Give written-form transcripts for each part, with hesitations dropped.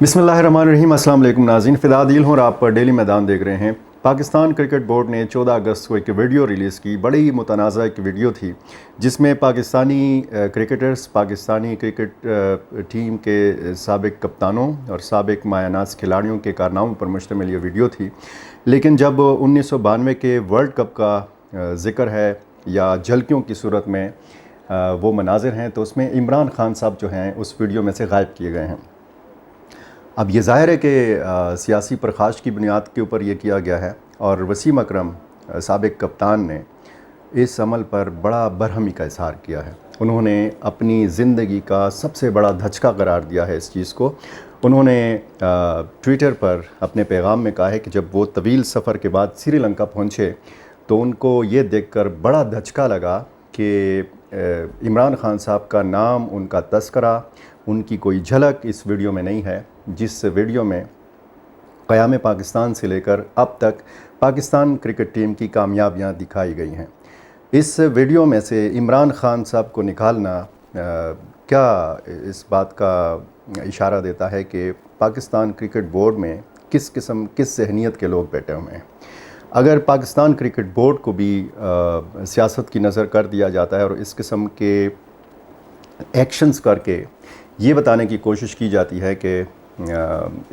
बिस्मिल्लाहिर्रहमानिर्रहीम। अस्सलाम वालेकुम नाज़रीन, फ़िदा दिल हूँ और आप पर डेली मैदान देख रहे हैं। पाकिस्तान क्रिकेट बोर्ड ने 14 अगस्त को एक वीडियो रिलीज़ की। बड़ी मुतनाज़ा एक वीडियो थी जिसमें Pakistani cricketers, Pakistani cricket team के साबिक कप्तानों और साबिक मायानाज़ खिलाड़ियों के कारनामों पर मुश्तमिल ये वीडियो थी। लेकिन जब 1992 के वर्ल्ड कप का ज़िक्र है या झलकियों की सूरत में वो मनाज़िर हैं, तो उसमें इमरान खान साहब जो हैं उस वीडियो में से गायब किए गए हैं। अब ये ज़ाहिर है कि सियासी प्रखाश की बुनियाद के ऊपर ये किया गया है और वसीम अकरम साबिक कप्तान ने इस अमल पर बड़ा बरहमी का इज़हार किया है। उन्होंने अपनी ज़िंदगी का सबसे बड़ा धचका करार दिया है इस चीज़ को। उन्होंने ट्विटर पर अपने पैगाम में कहा है कि जब वो तवील सफ़र के बाद श्रीलंका पहुँचे तो उनको ये देखकर बड़ा धचका लगा कि इमरान खान साहब का नाम, उनका तस्करा, उनकी कोई झलक इस वीडियो में नहीं है, जिस वीडियो में क़याम पाकिस्तान से लेकर अब तक पाकिस्तान क्रिकेट टीम की कामयाबियां दिखाई गई हैं। इस वीडियो में से इमरान खान साहब को निकालना क्या इस बात का इशारा देता है कि पाकिस्तान क्रिकेट बोर्ड में किस ज़हनीत के लोग बैठे हुए हैं। अगर पाकिस्तान क्रिकेट बोर्ड को भी सियासत की नज़र कर दिया जाता है और इस किस्म के एक्शंस करके ये बताने की कोशिश की जाती है कि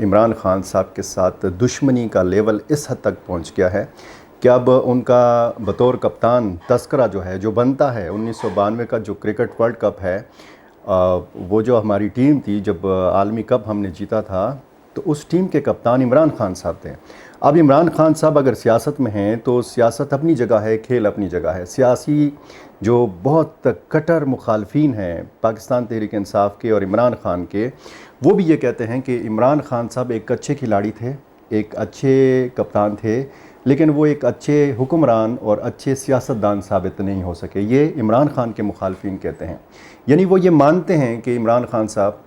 इमरान खान साहब के साथ दुश्मनी का लेवल इस हद तक पहुंच गया है कि अब उनका बतौर कप्तान तस्करा जो है, जो बनता है 1992 का जो क्रिकेट वर्ल्ड कप है, वो जो हमारी टीम थी, जब आलमी कप हमने जीता था, तो उस टीम के कप्तान इमरान खान साहब थे। अब इमरान खान साहब अगर सियासत में हैं तो सियासत अपनी जगह है, खेल अपनी जगह है। सियासी जो बहुत कट्टर मुखालफिन हैं पाकिस्तान तहरीक इंसाफ के और इमरान खान के, वो भी ये कहते हैं कि इमरान खान साहब एक अच्छे खिलाड़ी थे, एक अच्छे कप्तान थे, लेकिन वो एक अच्छे हुक्मरान और अच्छे सियासतदान साबित नहीं हो सके। ये इमरान खान के मुखालफिन कहते हैं। यानी वो ये मानते हैं कि इमरान खान साहब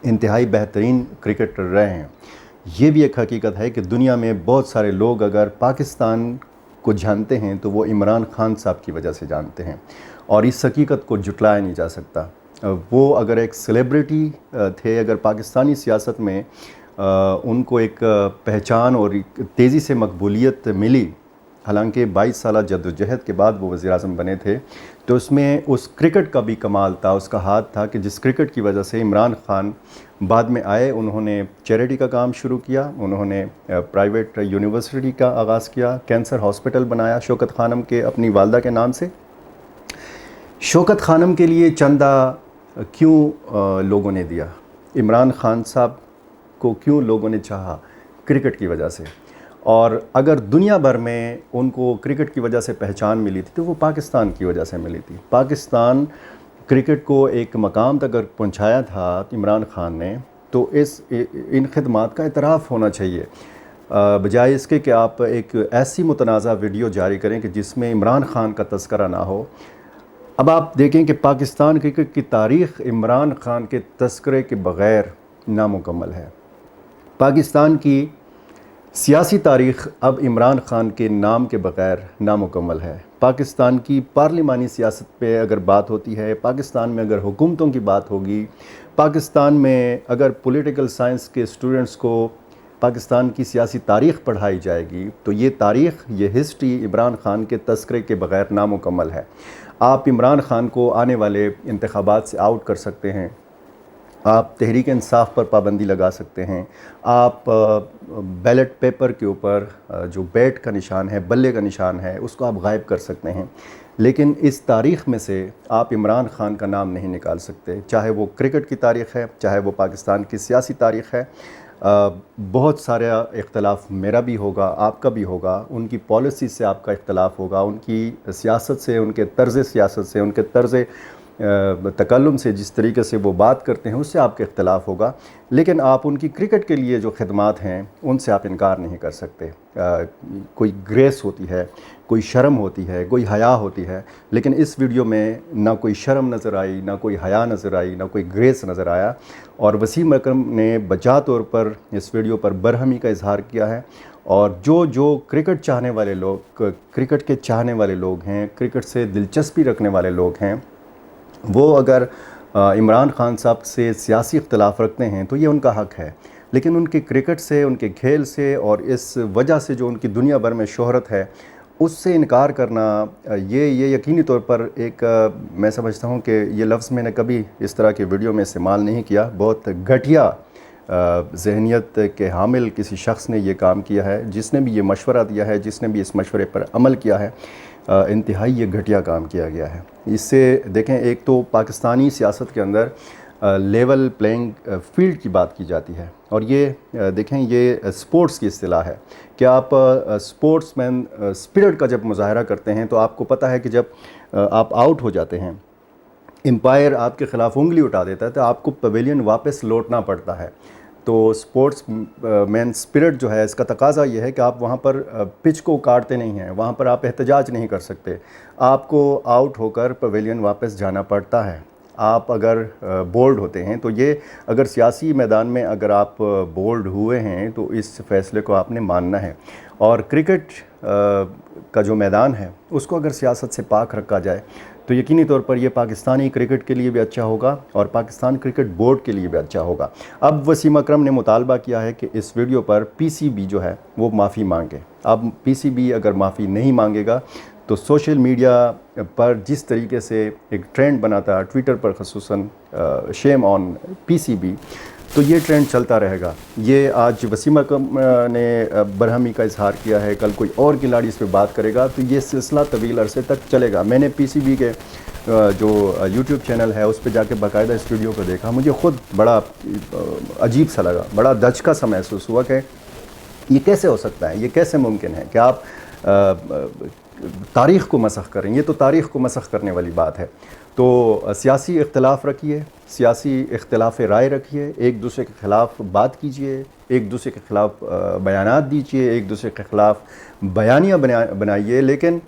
इंतहाई बेहतरीन क्रिकेटर रहे हैं। ये भी एक हकीकत है कि दुनिया में बहुत सारे लोग अगर पाकिस्तान को जानते हैं तो वो इमरान खान साहब की वजह से जानते हैं और इस हकीकत को जुटलाया नहीं जा सकता। वो अगर एक सेलिब्रिटी थे, अगर पाकिस्तानी सियासत में उनको एक पहचान और तेज़ी से मकबूलियत मिली, हालांकि 22 साल जद्दोजहद के बाद वो वज़ीर-ए-आज़म बने थे, तो उसमें उस क्रिकेट का भी कमाल था, उसका हाथ था कि जिस क्रिकेट की वजह से इमरान खान बाद में आए। उन्होंने चैरिटी का काम शुरू किया, उन्होंने प्राइवेट यूनिवर्सिटी का आगाज़ किया, कैंसर हॉस्पिटल बनाया शौकत खानम के अपनी वालदा के नाम से। शौकत खानम के लिए चंदा क्यों लोगों ने दिया? इमरान खान साहब को क्यों लोगों ने चाहा? क्रिकेट की वजह से। और अगर दुनिया भर में उनको क्रिकेट की वजह से पहचान मिली थी तो वो पाकिस्तान की वजह से मिली थी। पाकिस्तान क्रिकेट को एक मकाम तक अगर पहुंचाया था इमरान खान ने, तो इन खिदमात का इतराफ़ होना चाहिए, बजाय इसके कि आप एक ऐसी मुतनाज़ा वीडियो जारी करें कि जिसमें इमरान खान का तस्करा ना हो। अब आप देखें कि पाकिस्तान क्रिकेट की तारीख़ इमरान खान के तस्करे के बग़ैर नामुकम्मल है। पाकिस्तान की सियासी तारीख़ अब इमरान खान के नाम के बग़ैर नामुकम्मल है। पाकिस्तान की पार्लिमानी सियासत पे अगर बात होती है, पाकिस्तान में अगर हुकूमतों की बात होगी, पाकिस्तान में अगर पॉलिटिकल साइंस के स्टूडेंट्स को पाकिस्तान की सियासी तारीख़ पढ़ाई जाएगी, तो ये तारीख़, ये हिस्ट्री इमरान खान के तस्करे के बग़ैर नामुकम्मल है। आप इमरान खान को आने वाले इंतखाबात से आउट कर सकते हैं, आप तहरीक इंसाफ पर पाबंदी लगा सकते हैं, आप बैलेट पेपर के ऊपर जो बैट का निशान है, बल्ले का निशान है, उसको आप गायब कर सकते हैं, लेकिन इस तारीख़ में से आप इमरान खान का नाम नहीं निकाल सकते। चाहे वो क्रिकेट की तारीख़ है, चाहे वो पाकिस्तान की सियासी तारीख़ है। बहुत सारा इख्तलाफ मेरा भी होगा, आपका भी होगा, उनकी पॉलिसी से आपका इख्तलाफ होगा, उनकी सियासत से, उनके तर्ज़ सियासत से, उनके तर्ज़ तकल्लुम से, जिस तरीके से वो बात करते हैं, उससे आपके इख्तलाफ होगा, लेकिन आप उनकी क्रिकेट के लिए जो खिदमात हैं उनसे आप इनकार नहीं कर सकते। कोई ग्रेस होती है, कोई शर्म होती है, कोई हया होती है, लेकिन इस वीडियो में ना कोई शर्म नज़र आई, ना कोई हया नज़र आई, ना कोई ग्रेस नज़र आया। और वसीम अकरम ने बजा तौर पर इस वीडियो पर बरहमी का इजहार किया है। और जो क्रिकेट चाहने वाले लोग, क्रिकेट के चाहने वाले लोग हैं, क्रिकेट से दिलचस्पी रखने वाले लोग हैं, वो अगर عمران خان صاحب سے سیاسی اختلاف رکھتے ہیں تو یہ ان کا حق ہے، لیکن ان کے کرکٹ سے، ان کے کھیل سے اور اس وجہ سے جو ان کی دنیا بھر میں شہرت ہے اس سے انکار کرنا، یہ یقینی طور پر ایک میں سمجھتا ہوں کہ یہ لفظ میں نے کبھی اس طرح کے ویڈیو میں استعمال نہیں کیا، بہت گھٹیا ذہنیت کے حامل کسی شخص نے یہ کام کیا ہے، جس نے بھی یہ مشورہ دیا ہے، جس نے بھی اس مشورے پر عمل کیا ہے، انتہائی یہ گھٹیا کام کیا گیا ہے۔ اس سے دیکھیں، ایک تو پاکستانی سیاست کے اندر لیول پلینگ فیلڈ کی بات کی جاتی ہے، اور یہ دیکھیں یہ سپورٹس کی اصطلاح ہے کہ آپ سپورٹس مین اسپرٹ کا جب مظاہرہ کرتے ہیں تو آپ کو پتہ ہے کہ جب آپ آؤٹ ہو جاتے ہیں، امپائر آپ کے خلاف انگلی اٹھا دیتا ہے تو آپ کو پویلین واپس لوٹنا پڑتا ہے۔ تو سپورٹس مین اسپرٹ جو ہے، اس کا تقاضا یہ ہے کہ آپ وہاں پر پچ کو کاٹتے نہیں ہیں، وہاں پر آپ احتجاج نہیں کر سکتے، آپ کو آؤٹ ہو کر پویلین واپس جانا پڑتا ہے۔ آپ اگر بولڈ ہوتے ہیں تو یہ اگر سیاسی میدان میں اگر آپ بولڈ ہوئے ہیں تو اس فیصلے کو آپ نے ماننا ہے، اور کرکٹ کا جو میدان ہے اس کو اگر سیاست سے پاک رکھا جائے تو یقینی طور پر یہ پاکستانی کرکٹ کے لیے بھی اچھا ہوگا اور پاکستان کرکٹ بورڈ کے لیے بھی اچھا ہوگا۔ اب وسیم اکرم نے مطالبہ کیا ہے کہ اس ویڈیو پر پی سی بی جو ہے وہ معافی مانگے۔ اب پی سی بی اگر معافی نہیں مانگے گا تو سوشل میڈیا پر جس طریقے سے ایک ٹرینڈ بنا تھا، ٹویٹر پر خصوصاً شیم آن پی سی بی، تو یہ ٹرینڈ چلتا رہے گا۔ یہ آج وسیم اکرم نے برہمی کا اظہار کیا ہے، کل کوئی اور کھلاڑی اس پہ بات کرے گا تو یہ سلسلہ طویل عرصے تک چلے گا۔ میں نے پی سی بی کے جو یوٹیوب چینل ہے اس پہ جا کے باقاعدہ اس ویڈیو کو دیکھا، مجھے خود بڑا عجیب سا لگا، بڑا دھچکا سا محسوس ہوا کہ یہ کیسے ہو سکتا ہے، یہ کیسے ممکن ہے کہ آپ تاریخ کو مسخ کریں۔ یہ تو تاریخ کو مسخ کرنے والی بات ہے۔ تو سیاسی اختلاف رکھیے، سیاسی اختلاف رائے رکھیے، ایک دوسرے کے خلاف بات کیجئے، ایک دوسرے کے خلاف بیانات دیجئے، ایک دوسرے کے خلاف بیانیاں بنائیے، لیکن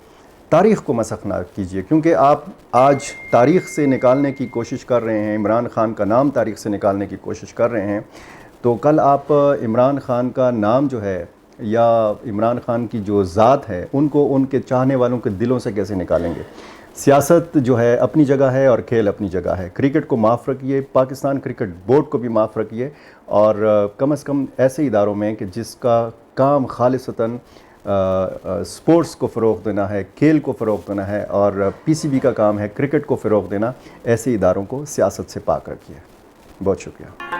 تاریخ کو مسخ نہ کیجئے، کیونکہ آپ آج تاریخ سے نکالنے کی کوشش کر رہے ہیں، عمران خان کا نام تاریخ سے نکالنے کی کوشش کر رہے ہیں، تو کل آپ عمران خان کا نام جو ہے یا عمران خان کی جو ذات ہے ان کو ان کے چاہنے والوں کے دلوں سے کیسے نکالیں گے؟ سیاست جو ہے اپنی جگہ ہے اور کھیل اپنی جگہ ہے۔ کرکٹ کو معاف رکھیے، پاکستان کرکٹ بورڈ کو بھی معاف رکھیے، اور کم از کم ایسے اداروں میں کہ جس کا کام خالصتاً سپورٹس کو فروغ دینا ہے، کھیل کو فروغ دینا ہے، اور پی سی بی کا کام ہے کرکٹ کو فروغ دینا، ایسے اداروں کو سیاست سے پاک رکھیے۔ بہت شکریہ۔